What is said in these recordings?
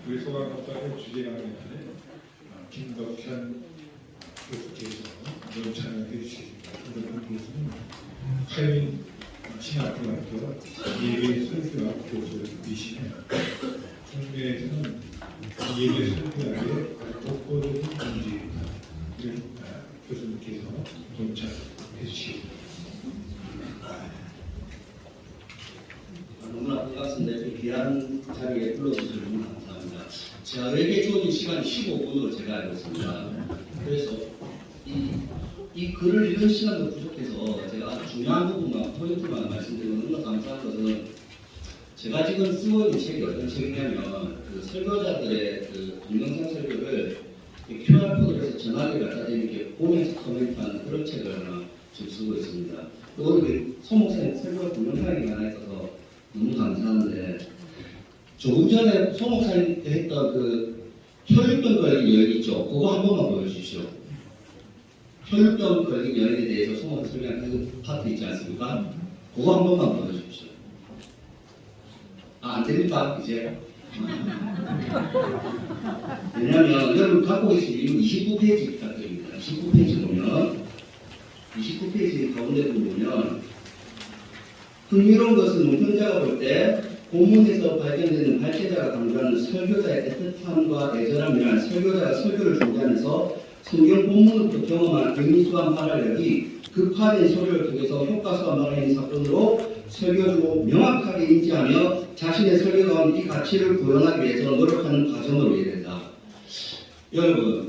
우리 소방법사의 주재하는 김덕현 교수께서 연찬을 해주십니다. 김덕현 교수는 카이민 신학교학교 예배 설교학 교수이시며 중매에서는 예배 설교학의 독보적인 문제를 교수님께서 연찬해 주십니다. 너무나 반갑습니다. 이렇게 귀한 자리에 불러주셔서 너무나 감사합니다. 저에게 주어진 시간이 15분으로 제가 알고 있습니다. 그래서 이 글을 읽은 시간도 부족해서 제가 아주 중요한 부분만, 포인트만 말씀드리고 너무나 감사한 것은 제가 지금 쓰고 있는 책이 어떤 책이냐면 그 설교자들의 그 동영상 설교를 QR코드를 해서 전화기에 갖다 대는 게 보면서 커멘트하는 그런 책을 하나 지금 쓰고 있습니다. 오늘 소 목사님 설교 동영상이 하나 있어서 너무 감사한데 조금 전에 소 목사님 했던 그 혈육병 걸린 여인 있죠? 그거 한 번만 보여주십시오. 혈육병 걸린 여인에 대해서 소 목사님 설명한 그 파트 있지 않습니까? 그거 한 번만 보여주십시오. 안 됩니까? 이제? 왜냐면 여러분 갖고 계신 29페이지 부탁드립니다. 29페이지 가운데 보면 흥미로운 것은 문편자가 볼 때 본문에서 발견되는 발제자가 강조하는 설교자의 애틋함과 애절함이란 설교자가 설교를 준비하면서 성경 본문부터 경험한 의미수한 발화력이 급화된 소리를 통해서 효과수한 발화인 사건으로 설교주로 명확하게 인지하며 자신의 설교 가운데 이 가치를 구현하기 위해서 노력하는 과정으로 이해된다. 여러분,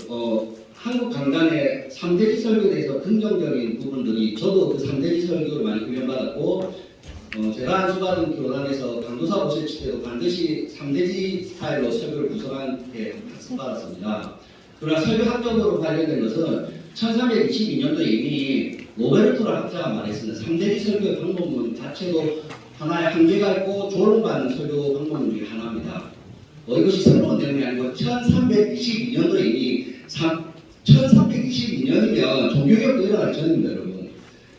한국 강단의 3대지 설교에 대해서 긍정적인 부분들이 저도 그 3대지 설교를 많이 훈련받았고 제가 안수받은 교단에서 강도사 오실 때도 반드시 3대지 스타일로 설교를 구성한 게 학습받았습니다. 그러나 설교학적으로 관련된 것은 1322년도에 이미 로베르토라 학자가 말했습니다. 3대지 설교의 방법론 자체도 하나의 한계가 있고 조롱받는 설교 방법론 중에 하나입니다. 이것이 새로운 내용이 아니고 1322년도에 이미 1322년이면 종교개혁도 일어날 전입니다, 여러분.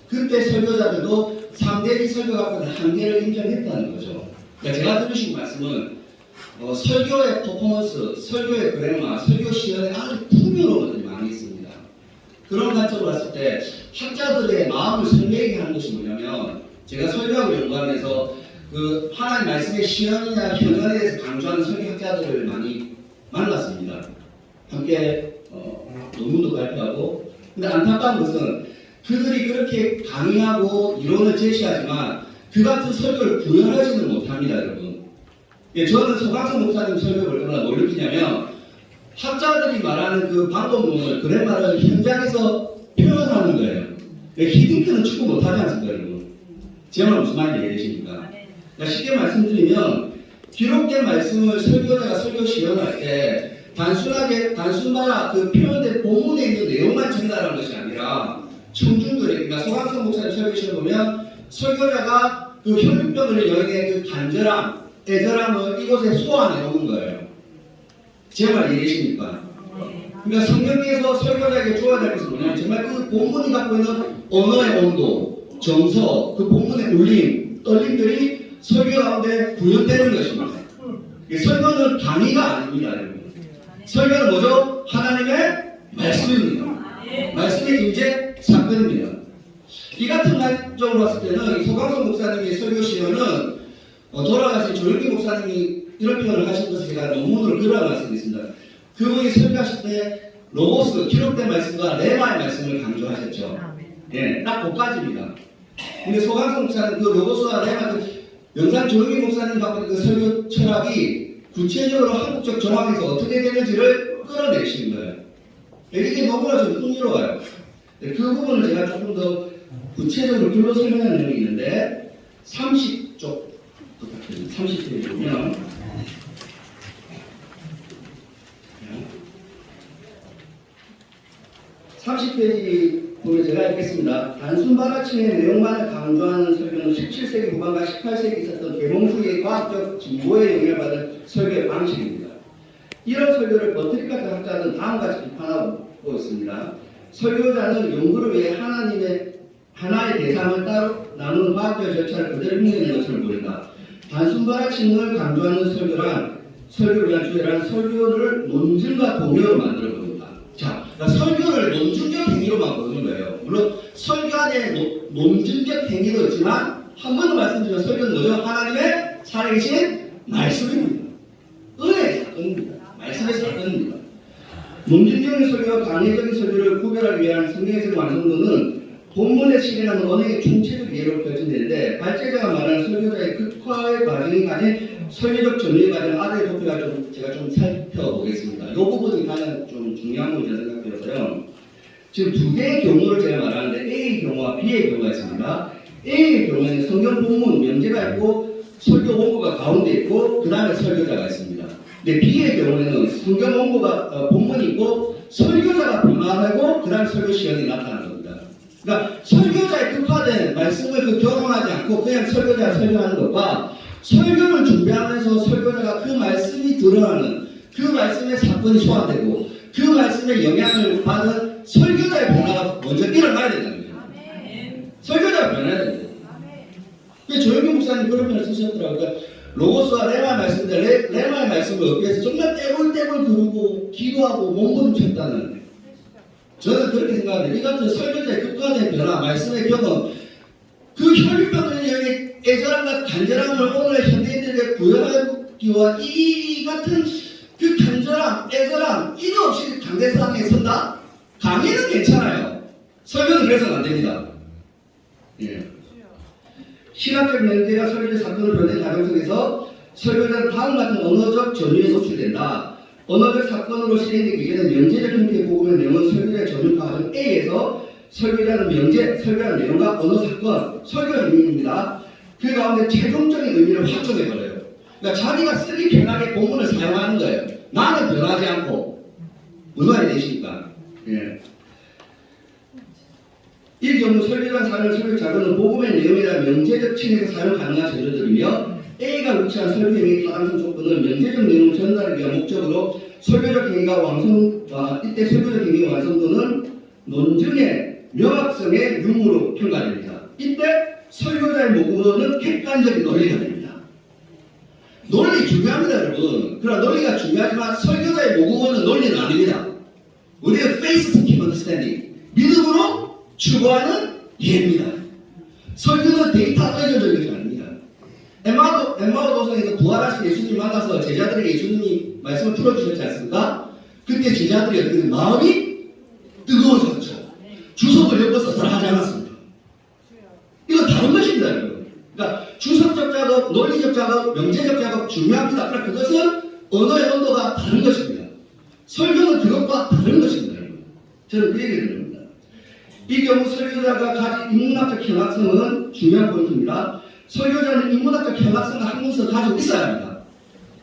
그때 설교자들도 3대지 설교학과의 한계를 인정했다는 거죠. 그러니까 제가 들으신 말씀은 설교의 퍼포먼스, 설교의 그래마, 설교 시연에 아주 풍요로운 것들이 많이 있습니다. 그런 관점으로 봤을 때 학자들의 마음을 설레게 하는 것이 뭐냐면 제가 설교학을 연구하면서 그 하나님 말씀의 시연이나 현현에 대해서 강조하는 설교학자들을 많이 만났습니다. 함께 논문도 발표하고. 근데 안타까운 것은 그들이 그렇게 강의하고 이론을 제시하지만 그 같은 설교를 구현하지는 못합니다, 여러분. 저는 소강성 목사님 설교를 얼마나 뭘 느끼냐면 학자들이 말하는 그 방법론을 그래마를 현장에서 표현하는 거예요. 히딩크는 축구 못하지 않습니까, 여러분? 제 말 무슨 말인지 이해되십니까? 쉽게 말씀드리면 기록된 말씀을 설교자가 설교 시연할 때 단순하게 그 표현된 본문에 있는 내용만 전달하는 것이 아니라 청중들에게, 그러니까 소강성 목사님 설교시를 보면 설교자가 그 혈육병을 여인의 그 간절함, 애절함을 이곳에 소환해 놓은 거예요. 제 말 이해되십니까? 그러니까 성경에서 설교자에게 주어야 될 것은 뭐냐면 정말 그 본문이 갖고 있는 언어의 온도, 정서, 그 본문의 울림, 떨림들이 설교 가운데 구현되는 것입니다. 설교는 강의가 아닙니다, 여러분. 설교는 뭐죠? 하나님의 말씀입니다. 말씀의 임재 사건입니다. 이 같은 관점으로 봤을 때는 소강성 목사님의 설교 시연은 돌아가신 조영기 목사님이 이런 표현을 하신 것을 제가 논문으로 글어놨습니다. 그분이 설교하실 때 로고스, 기록된 말씀과 레마의 말씀을 강조하셨죠. 예, 딱 그까지입니다. 근데 소강성 목사는 그 로고스와 레마, 영산 조영기 목사님 갖고 있는 그 설교 철학이 구체적으로 한국적 정황에서 어떻게 되는지를 끌어내신 거예요. 이게 너무나 좀 흥미로워요. 그 부분을 제가 조금 더 구체적으로 글로 설명하는 내용이 있는데 30쪽 부탁드립니다. 30페이지 보면 30페이지 보면 제가 읽겠습니다. 단순 발화층의 내용만을 강조하는 설교는 17세기 후반과 18세기 있었던 계몽주의의 과학적 진보에 영향을 받은 설교의 방식입니다. 이런 설교를 버트릭 같은 학자는 다음같이 비판하고 있습니다. 설교자는 연구를 위해 하나의 대상을 따로 나누는 과학적 절차를 그대로 흉내내는 것을 보인다. 단순 발화층을 강조하는 설교란 설교를 위한 주제라는 설교를 논증과 동요로 만들어 봅니다. 자, 그러니까 설교를 논증적 행위로만 보는 거예요. 물론 설교 안에 논증적 행위도 있지만 한 번 더 말씀드리면 설교는 뭐죠? 하나님의 살아계신 말씀입니다. 은혜의 사건입니다. 말씀의 사건입니다. 논증적인 설교와 강의적인 설교를 구별하기 위한 성경에서 완성도는 본문에 실행하는 언어의 총체적 이해로 펼쳐지는데 발제자가 말하는 설교자의 극화의 과정이 가진 설교적 전유의 과정 아래의 도표가 제가 좀 살펴보겠습니다. 이 부분이 가장 좀 중요한 부분이라 생각되어서요. 지금 두 개의 경우를 제가 말하는데 A의 경우와 B의 경우가 있습니다. A의 경우에는 성경 본문 명제가 있고 설교 원고가 가운데 있고 그 다음에 설교자가 있습니다. 근데 B의 경우에는 성경 원고가 본문이 있고 설교자가 변화하고 그 다음에 설교 시간이 나타나는 겁니다. 그러니까 설교자의 급화된 말씀을 결혼하지 않고 그냥 설교자가 설교하는 것과 설교를 준비하면서 설교자가 그 말씀이 드러나는 그 말씀의 사건이 소화되고 그 말씀의 영향을 받은 설교자의 변화가 먼저 일어나야 된다는 거예요. 설교자가 변해야 된다. 조영규 목사님 그런 말을 쓰셨더라고요. 그러니까 로고스와 레마의 말씀인데 레마의 말씀을 얻기 위해서 정말 떼굴떼굴 구르고 기도하고 몸부림쳤다는 저는 그렇게 생각합니다. 이 같은 설교자의 극화된 변화, 말씀의 경험 그 혈육병을 여기 애절함과 간절함을 오늘 현대인들에게 구현하기와 이 같은 그 간절함, 애절함 이거 없이 강대상에 선다? 강의는 괜찮아요. 설교는 그래서는 안 됩니다. 예. 신학적 명제가 설교적 사건을 변화된 과정 속에서 설교자는 다음 같은 언어적 전유에 노출된다. 언어적 사건으로 실행되기 이전에 명제적 형태의 복음의 내용은 설교자의 전유 과정 A에서 설교자는 명제, 설교하는 내용과 언어 사건, 설교 의미입니다. 그 가운데 최종적인 의미를 확정해버려요. 그러니까 자기가 쓰기 편하게 본문을 사용하는 거예요. 나는 변하지 않고. 무슨 말이 되십니까? 예. 이 경우 설교자 사용을 설교 자료는 복음의 내용이나 명제적 층에서 사용 가능한 재료들이며 A가 위치한 설교 행위 타당성 조건은 명제적 내용을 전달하기 위한 목적으로 설교적 행위가 이때 설교적 행위의 완성도는 논증의 명확성의 유무로 평가됩니다. 이때 설교자의 목표는 객관적인 논리가 됩니다. 논리 중요합니다, 여러분. 그러나 논리가 중요하지만 설교자의 모국어는 논리는 아닙니다. 우리는 faith seeking understanding, 믿음으로 추구하는 이해입니다. 설교는 데이터가 의존적인 것이 아닙니다. 엠마오 도성에서 부활하신 예수님 만나서 제자들에게 예수님이 말씀을 풀어주셨지 않습니까? 그때 제자들이 어떻게 마음이 뜨거워졌죠. 주석을 엮어서 하지 않았습니다. 이건 다른 것입니다, 여러분. 그러니까 주석적 작업, 논리적 작업, 명제적 작업 중요합니다. 그러나 그것은 언어의 온도가 다른 것입니다. 설교는 그것과 다른 것입니다, 여러분. 저는 그 얘기를 드립니다. 이 경우 설교자가 가진 인문학적 현학성은 중요한 포인트입니다. 설교자는 인문학적 현학성과 학문성을 가지고 있어야 합니다.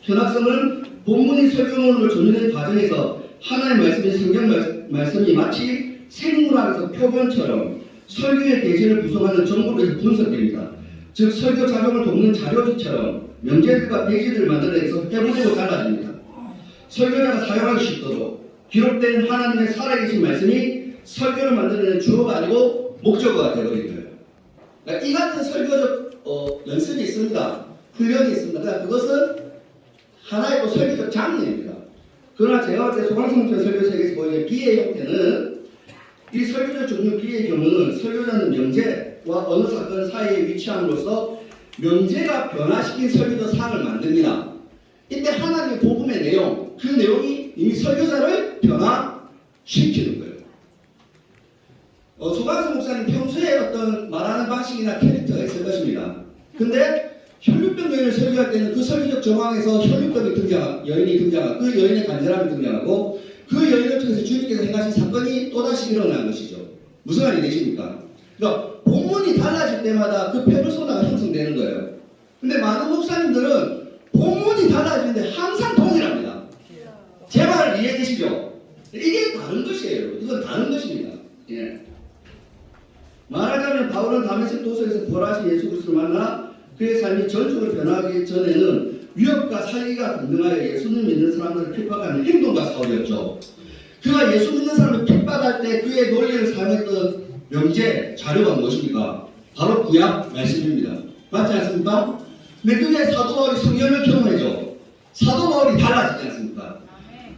현학성은 본문이 설교문으로 전개된 과정에서 하나의 말씀이 성경 말씀이 마치 생물학에서 표본처럼 설교의 대신을 구성하는 정보로 분석됩니다. 즉 설교 작용을 돕는 자료지처럼 명제들과 페이지들을 만들어내서 해보대로 달라집니다. 설교자가 사용하기 쉽도록 기록된 하나님의 살아계신 말씀이 설교를 만들어내는 주어가 아니고 목적어가 되어버린 거예요. 그러니까 이 같은 설교적 연습이 있습니다. 훈련이 있습니다. 그러니까 그것은 하나의 또 설교적 장르입니다. 그러나 제가 볼 때 소강성천 설교 세계에서 보이는 B의 형태는 이 설교적 종류 B의 경우는 설교자는 명제와 어느 사건 사이에 위치함으로써 명제가 변화시킨 설교적 사항을 만듭니다. 이때 하나님의 복음의 내용, 그 내용이 이미 설교자를 변화시키는 거예요. 소강성 목사님 평소에 어떤 말하는 방식이나 캐릭터가 있을 것입니다. 근데 혈육병 여인을 설교할 때는 그 설교적 정황에서 혈육병이 여인이 등장하고 그 여인의 간절함이 등장하고 그 여인을 통해서 주님께서 행하신 사건이 또다시 일어난 것이죠. 무슨 말이 되십니까? 그러니까 본문이 달라질 때마다 그 페르소나가 형성되는 거예요. 근데 많은 목사님들은 본문이 달라지는데 항상 동일합니다. 제 말을 이해해 주시죠? 이게 다른 것이에요. 이건 다른 것입니다. 예. 말하자면 바울은 다메섹 도서에서 부활하신 예수 그리스도를 만나 그의 삶이 전적으로 변하기 전에는 위협과 사기가 등등하여 예수님 믿는 사람들을 핍박하는 행동과 사울이었죠. 그가 예수 믿는 사람을 핍박할 때 그의 논리를 사용했던 명제, 자료가 무엇입니까? 바로 구약 말씀입니다. 맞지 않습니까? 근데 그게 사도 바울이 성령을 경험해죠. 사도 바울이 달라지지 않습니까?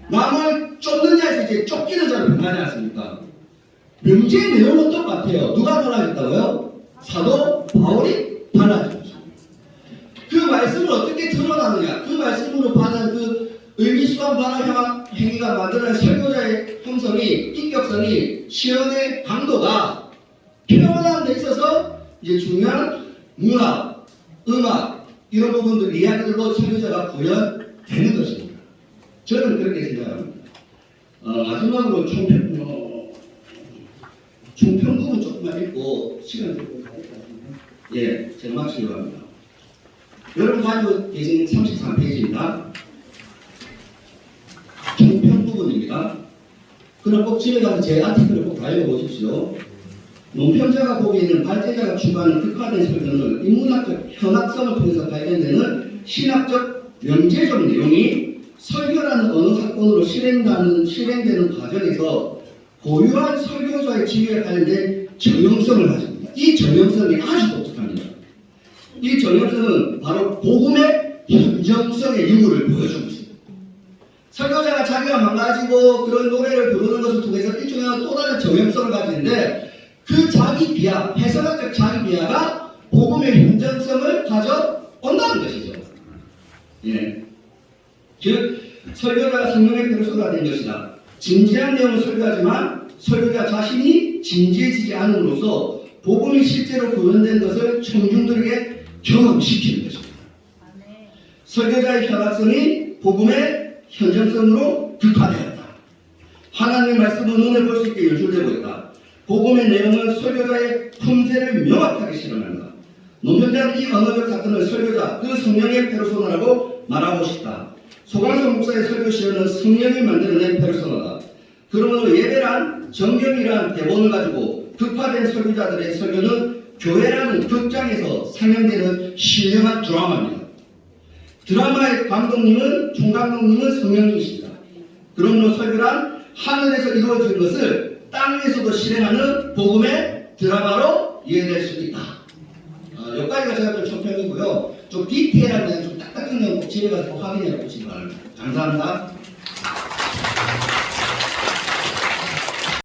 남을 쫓는 자에서 이제 쫓기는 자로 변하지 않습니까? 명제의 내용은 똑같아요. 누가 달라졌다고요? 사도 바울이 달라졌죠. 그 말씀을 어떻게 드러나느냐? 그 말씀으로 받은 그 의미수한 바라 행위가 만드는 설교자의 형성이, 인격성이, 시연의 강도가 표현하는 데 있어서 이제 중요한 문학, 음악 이런 부분들 이야기들로 설교자가 구현되는 것입니다. 저는 그렇게 생각합니다. 마지막으로 총평부분 조금만 읽고 시간 좀 가져가시면 예, 제가 마치려고 합니다. 여러분 가지고 계신 33페이지입니다. 총평부분입니다. 그럼 꼭 집에 가서 제 아티클을 꼭 다 읽어보십시오. 논평자가 보기에는 발제자가 추구하는 극화된 설교는 인문학적 현학성을 통해서 발견되는 신학적 명제적 내용이 설교라는 언어 사건으로 실행되는 과정에서 고유한 설교자의 지위에 관련된 정형성을 가집니다. 이 정형성이 아주 독특합니다. 이 정형성은 바로 복음의 현정성의 유무를 보여주고 있습니다. 설교자가 자기가 망가지고 그런 노래를 부르는 것을 통해서 일종의 또 다른 정형성을 가지는데 그 자기 비하, 해석학적 자기 비하가 복음의 현정성을 가져온다는 것이죠. 예. 즉 설교자가 성령의 페르소나가 된 것이다. 진지한 내용을 설교하지만 설교자 자신이 진지해지지 않음으로써 복음이 실제로 구현된 것을 청중들에게 경험시키는 것입니다. 설교자의 현학성이 복음의 현정성으로 극화되었다. 하나님의 말씀은 눈에 볼 수 있게 연출되고 있다. 복음의 내용은 설교자의 품새를 명확하게 실현한다. 논평자는 이 언어적 사건을 설교자, 그 성령의 페르소나라고 말하고 싶다. 소강성 목사의 설교 시연은 성령이 만들어낸 페르소나다. 그러므로 예배란 정경이란 대본을 가지고 극화된 설교자들의 설교는 교회라는 극장에서 상영되는 신령한 드라마입니다. 드라마의 감독님은 총감독님은 성령님이십니다. 그러므로 설교란 하늘에서 이루어진 것을 땅에서도 실행하는 복음의 드라마로 이해될 수 있다. 여기까지가 제가 좀 총평이고요. 좀 디테일한 내용, 좀 딱딱한 내용 꼭 집에 가서 확인해 보시기 바랍니다. 감사합니다.